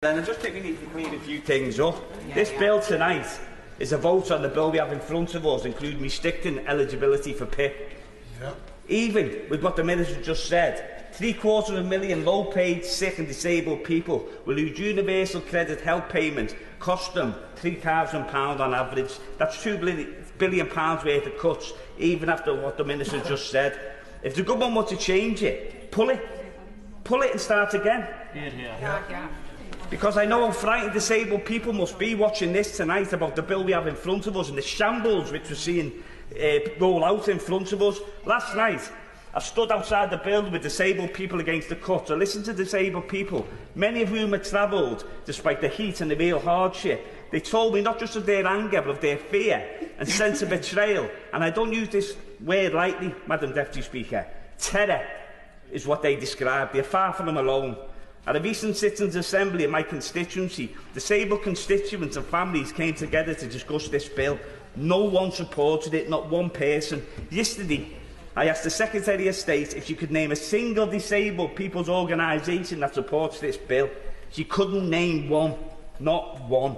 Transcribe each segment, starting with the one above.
Then I just think we need to clean a few things up. This bill tonight is a vote on the bill we have in front of us, including restricting eligibility for PIP. Even with what the Minister just said, 750,000 low-paid, sick and disabled people will lose universal credit health payment, cost them £3,000 on average. That's £2 billion worth of cuts, even after what the Minister just said. If the government wants to change it, pull it and start again. Because I know how frightened disabled people must be watching this tonight about the bill we have in front of us and the shambles which we're seeing roll out in front of us. Last night, I stood outside the building with disabled people against the cuts. I listened to disabled people, many of whom had travelled despite the heat and the real hardship. They told me not just of their anger, but of their fear and sense of betrayal. And I don't use this word lightly, Madam Deputy Speaker. Terror is what they described. They're far from alone. At a recent Citizens' Assembly in my constituency, disabled constituents and families came together to discuss this bill. No one supported it, not one person. Yesterday, I asked the Secretary of State if she could name a single disabled people's organisation that supports this bill. She couldn't name one, not one.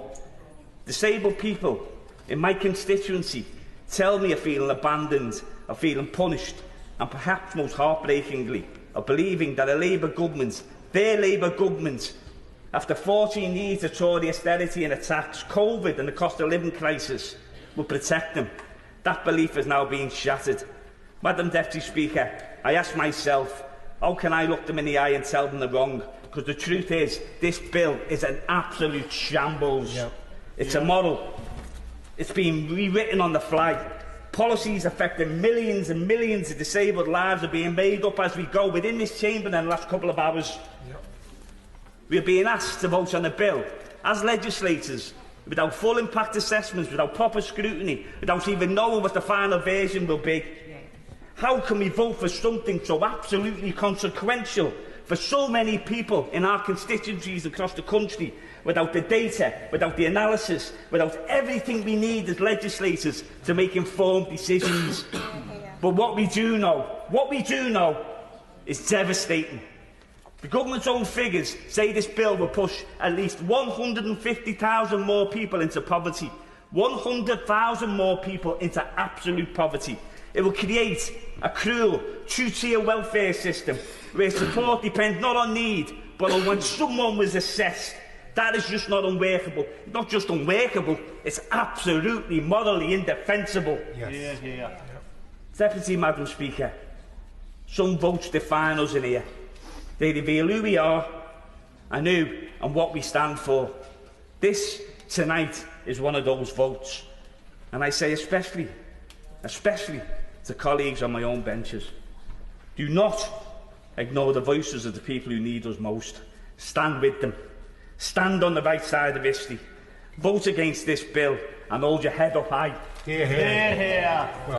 Disabled people in my constituency tell me are feeling abandoned, are feeling punished, and perhaps most heartbreakingly, are believing that a Labour government, their Labour government, after 14 years of Tory austerity and attacks, COVID and the cost of living crisis, will protect them. That belief is now being shattered. Madam Deputy Speaker, I ask myself, how can I look them in the eye and tell them they're wrong? Because the truth is, this bill is an absolute shambles. It's immoral. It's being rewritten on the fly. Policies affecting millions and millions of disabled lives are being made up as we go within this chamber in the last couple of hours. We are being asked to vote on a bill as legislators without full impact assessments, without proper scrutiny, without even knowing what the final version will be. How can we vote for something so absolutely consequential for so many people in our constituencies across the country without the data, without the analysis, without everything we need as legislators to make informed decisions? But what we do know is devastating. The government's own figures say this bill will push at least 150,000 more people into poverty, 100,000 more people into absolute poverty. It will create a cruel, two-tier welfare system where support depends not on need, but on when someone was assessed. That is just not unworkable. Not just unworkable, it's absolutely morally indefensible. Deputy Madam Speaker, some votes define us in here. They reveal who we are and what we stand for. This tonight is one of those votes. And I say especially to colleagues on my own benches, do not ignore the voices of the people who need us most. Stand with them. Stand on the right side of history. Vote against this bill and hold your head up high. Hear, hear. Hear, hear.